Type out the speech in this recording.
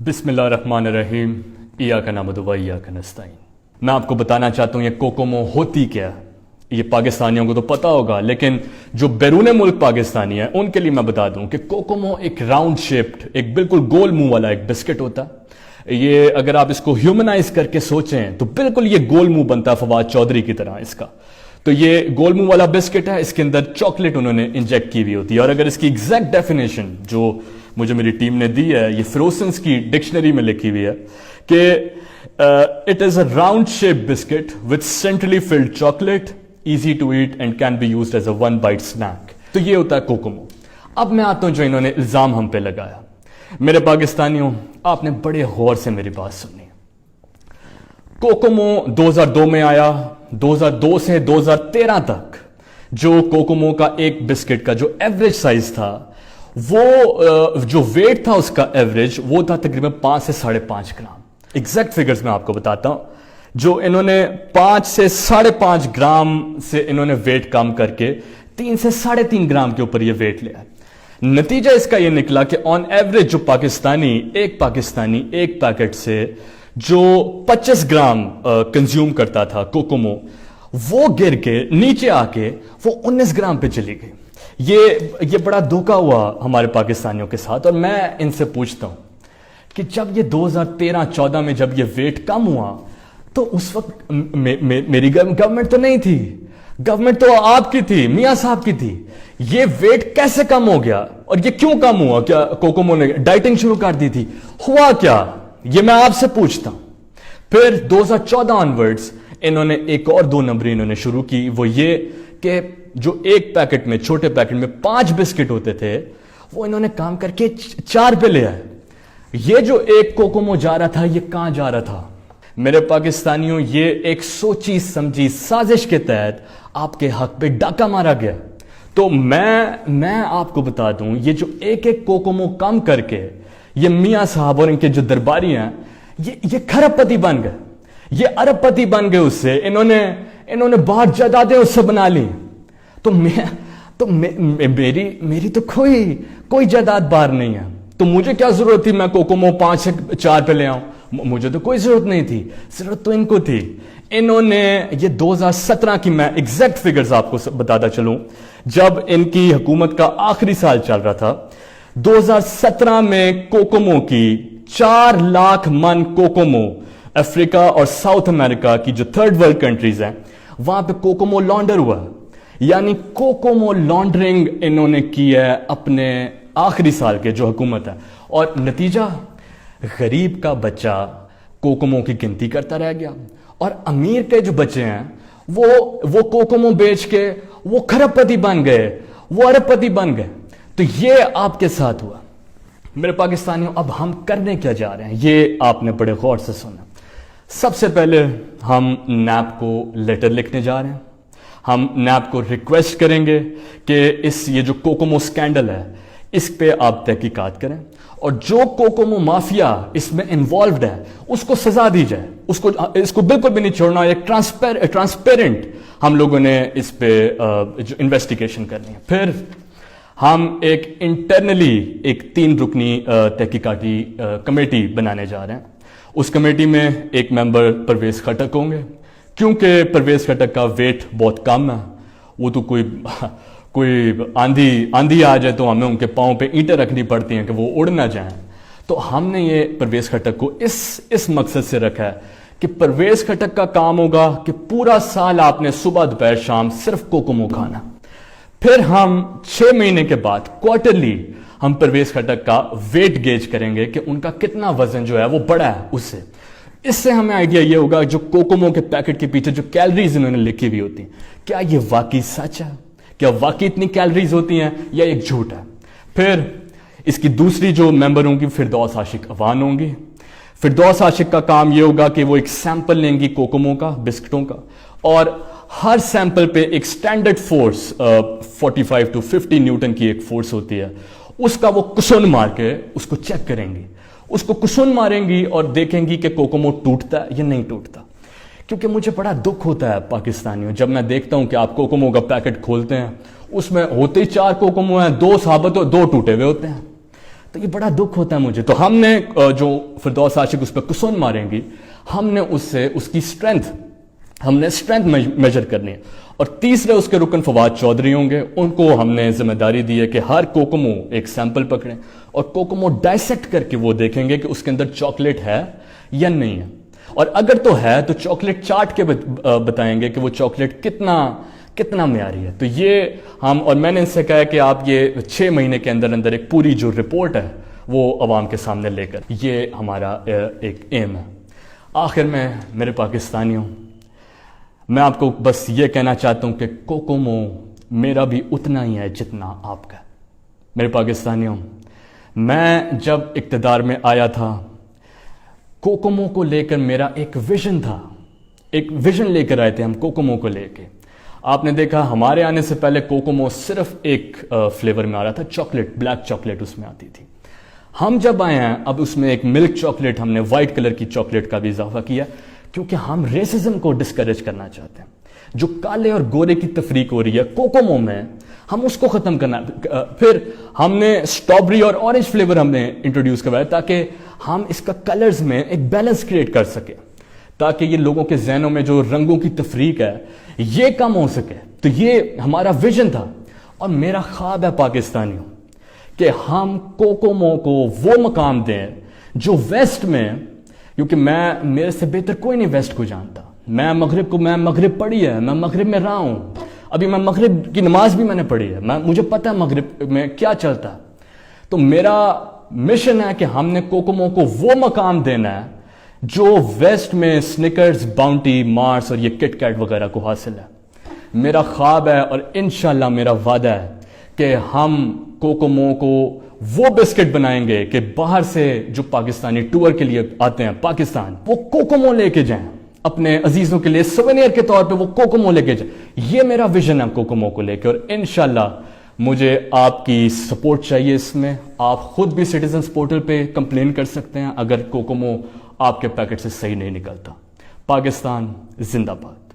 बिस्मिल्लाहिर्रहमानिर्रहीम इय्याका नअबुदु व इय्याका नस्तईन। मैं आपको बताना चाहता हूँ ये कोकोमो होती क्या है। ये पाकिस्तानियों को तो पता होगा, लेकिन जो बैरून मुल्क पाकिस्तानी है उनके लिए मैं बता दूं कि कोकोमो एक राउंड शेप्ड, एक बिल्कुल गोल मुंह वाला एक बिस्किट होता है। ये अगर आप इसको ह्यूमनाइज करके सोचें तो बिल्कुल ये गोल मुंह बनता है फवाद चौधरी की तरह इसका। तो ये गोल मुंह वाला बिस्किट है, इसके अंदर चॉकलेट उन्होंने इंजेक्ट की हुई होती है। और अगर इसकी एग्जैक्ट डेफिनेशन जो मुझे मेरी टीम ने दी है, ये फ्रोसेंस की डिक्शनरी में लिखी हुई है कि it is a round shape biscuit with centrally field chocolate, easy to eat and can be used as a one bite snack। तो ये होता है कोकोमो। अब मैं आता हूं जो इन्होंने इल्जाम हम पे लगाया। मेरे पाकिस्तानियों, आपने बड़े गौर से मेरी बात सुनी। कोकोमो 2002 में आया, 2002 से 2013 तक जो कोकोमो का एक बिस्किट का जो एवरेज साइज था, वो जो वेट था उसका एवरेज वो था तकरीबन 5 से 5.5 ग्राम। एग्जैक्ट फिगर्स मैं आपको बताता हूं। जो इन्होंने 5 से 5.5 ग्राम से इन्होंने वेट कम करके 3 से 3.5 ग्राम के ऊपर ये वेट लिया है। नतीजा इसका ये निकला कि ऑन एवरेज जो पाकिस्तानी एक पैकेट से जो 25 ग्राम कंज्यूम करता था कोकोमो, वो गिर के नीचे आके वो 19 ग्राम पे चली गई। ये बड़ा धोखा हुआ हमारे पाकिस्तानियों के साथ। और मैं इनसे पूछता हूं कि जब ये 2013-14 में जब ये वेट कम हुआ तो उस वक्त मेरी गवर्नमेंट तो नहीं थी, गवर्नमेंट तो आपकी थी, मियां साहब की थी। ये वेट कैसे कम हो गया और ये क्यों कम हुआ? क्या कोकोमो ने डाइटिंग शुरू कर दी थी? हुआ क्या? ये मैं आपसे पूछता हूं। फिर 2014 ऑनवर्ड्स इन्होंने एक और 2 नंबरी इन्होंने शुरू की। वो ये कि जो एक पैकेट में, छोटे पैकेट में 5 बिस्किट होते थे, वो इन्होंने काम करके 4 पे ले आए। ये जो एक कोकोमो जा रहा था, ये कहां जा रहा था? मेरे पाकिस्तानियों, ये एक सोची समझी साजिश के तहत आपके हक पे डाका मारा गया। तो मैं आपको बता दूं, ये जो एक कोकोमो कम करके ये मियां साहब और इनके जो दरबारी हैं, ये खरबपति बन गए, ये अरबपति बन गए। उससे इन्होंने बहुत जायदादें उससे बना ली। मेरी तो कोई जायदाद बाहर नहीं है। तो मुझे क्या जरूरत थी मैं कोकोमो 5 से 4 पे ले आऊं? मुझे तो कोई जरूरत नहीं थी, जरूरत तो इनको थी। इन्होंने ये 2017 की, मैं एग्जैक्ट फिगर्स आपको बताता चलूं, जब इनकी हुकूमत का आखिरी साल चल रहा था, 2017 में कोकोमो की 4 लाख मन कोकोमो अफ्रीका और साउथ अमेरिका की जो थर्ड वर्ल्ड कंट्रीज हैं, वहां पे कोकोमो लॉन्डर हुआ। यानी कोकोमो लॉन्ड्रिंग इन्होंने की है अपने आखिरी साल के जो हुकूमत है। और नतीजा, गरीब का बच्चा कोकोमो की गिनती करता रह गया और अमीर के जो बच्चे हैं वो कोकोमो बेच के वो खरबपति बन गए, वो अरबपति बन गए। तो ये आपके साथ हुआ। मेरे पाकिस्तानियों, अब हम करने क्या जा रहे हैं, ये आपने बड़े गौर से सुना। सबसे पहले हम नैब को लेटर लिखने जा रहे हैं। हम नैब को रिक्वेस्ट करेंगे कि ये जो कोकोमो स्कैंडल है, इस पे आप तहकीकात करें और जो कोकोमो माफिया इसमें इन्वॉल्व्ड है उसको सजा दी जाए। इसको बिल्कुल भी नहीं छोड़ना। एक ट्रांसपेरेंट हम लोगों ने इस पे जो इन्वेस्टिगेशन करनी है। फिर हम एक इंटरनली एक 3 रुकनी तहकीकाती कमेटी बनाने जा रहे हैं। उस कमेटी में एक मेंबर परवेज खटक होंगे, क्योंकि परवेज खटक का वेट बहुत कम है। वो तो कोई आंधी आ जाए तो हमें उनके पाँव पे ईंटें रखनी पड़ती हैं कि वो उड़ ना जाएं। तो हमने ये परवेज खटक को इस मकसद से रखा है कि परवेज खटक का काम होगा कि पूरा साल आपने सुबह दोपहर शाम सिर्फ कोकोमो खाना। फिर हम 6 महीने के बाद क्वार्टरली हम परवेज खटक का वेट गेज करेंगे कि उनका कितना वजन जो है वो बढ़ा है उससे। इससे हमें आइडिया ये होगा जो कोकोमो के पैकेट के पीछे जो कैलोरीज इन्होंने लिखी हुई होती, क्या ये वाकई सच है? क्या वाकई इतनी कैलोरीज होती हैं या एक झूठ है? फिर इसकी दूसरी जो मेंबर होंगी फिरदौस आशिक अवान होंगी। फिरदौस आशिक का काम ये होगा कि वो एक सैंपल लेंगी कोकोमो का, बिस्किटों का, और हर सैंपल पे एक स्टैंडर्ड फोर्स 45 to 50 न्यूटन की एक फोर्स होती है, उसका वो कुशन मार के उसको चेक करेंगी। उसको कुशन मारेंगी और देखेंगी कि कोकोमो टूटता है या नहीं टूटता। क्योंकि मुझे बड़ा दुख होता है पाकिस्तानियों, जब मैं देखता हूं कि आप कोकोमो का पैकेट खोलते हैं, उसमें होते ही 4 कोकोमो हैं, 2 साबित और 2 टूटे हुए होते हैं। تو یہ بڑا دکھ ہوتا ہے مجھے. تو ہم نے جو فردوس عاشق اس پہ کسون ماریں گی, ہم نے اس سے اس کی اسٹرینتھ میجر کرنی ہے. اور تیسرے اس کے رکن فواد چودھری ہوں گے. ان کو ہم نے ذمہ داری دی ہے کہ ہر کوکومو ایک سیمپل پکڑیں اور کوکومو ڈائسیکٹ کر کے وہ دیکھیں گے کہ اس کے اندر چاکلیٹ ہے یا نہیں ہے, اور اگر تو ہے تو چاکلیٹ چاٹ کے بتائیں گے کہ وہ چاکلیٹ کتنا معیاری ہے. تو یہ ہم, اور میں نے ان سے کہا ہے کہ آپ یہ 6 مہینے کے اندر ایک پوری جو رپورٹ ہے وہ عوام کے سامنے لے کر, یہ ہمارا ایک ایم ہے. آخر میں میرے پاکستانیوں, میں آپ کو بس یہ کہنا چاہتا ہوں کہ کوکومو میرا بھی اتنا ہی ہے جتنا آپ کا. میرے پاکستانیوں, میں جب اقتدار میں آیا تھا, کوکومو کو لے کر میرا ایک ویژن تھا, ایک ویژن لے کر آئے تھے ہم کوکومو کو لے کے. آپ نے دیکھا ہمارے آنے سے پہلے کوکومو صرف ایک فلیور میں آ رہا تھا, چاکلیٹ, بلیک چاکلیٹ اس میں آتی تھی. ہم جب آئے ہیں اب اس میں ایک ملک چاکلیٹ, ہم نے وائٹ کلر کی چاکلیٹ کا بھی اضافہ کیا, کیونکہ ہم ریسزم کو ڈسکریج کرنا چاہتے ہیں. جو کالے اور گورے کی تفریق ہو رہی ہے کوکومو میں, ہم اس کو ختم کرنا. پھر ہم نے اسٹرابری اور اورنج فلیور ہم نے انٹروڈیوس کروایا تاکہ ہم اس کا کلرز میں ایک بیلنس کریٹ کر سکیں, تاکہ یہ لوگوں کے ذہنوں میں جو رنگوں کی تفریق ہے یہ کم ہو سکے. تو یہ ہمارا ویژن تھا, اور میرا خواب ہے پاکستانیوں کہ ہم کوکومو کو وہ مقام دیں جو ویسٹ میں, کیونکہ میرے سے بہتر کوئی نہیں ویسٹ کو جانتا. میں مغرب پڑھی ہے, میں مغرب میں رہا ہوں, ابھی میں مغرب کی نماز بھی میں نے پڑھی ہے, مجھے پتہ ہے مغرب میں کیا چلتا ہے. تو میرا مشن ہے کہ ہم نے کوکومو کو وہ مقام دینا ہے جو ویسٹ میں سنکرز, باؤنٹی, مارس اور یہ کٹ کیٹ وغیرہ کو حاصل ہے. میرا خواب ہے اور انشاءاللہ میرا وعدہ ہے کہ ہم کوکومو کو وہ بسکٹ بنائیں گے کہ باہر سے جو پاکستانی ٹور کے لیے آتے ہیں پاکستان, وہ کوکومو لے کے جائیں اپنے عزیزوں کے لیے سوینئر کے طور پہ, وہ کوکومو لے کے جائیں. یہ میرا ویژن ہے کوکومو کو لے کے, اور انشاءاللہ مجھے آپ کی سپورٹ چاہیے اس میں. آپ خود بھی سٹیزنز پورٹل پہ کمپلین کر سکتے ہیں اگر کوکومو آپ کے پیکٹ سے صحیح نہیں نکلتا. پاکستان زندہ باد.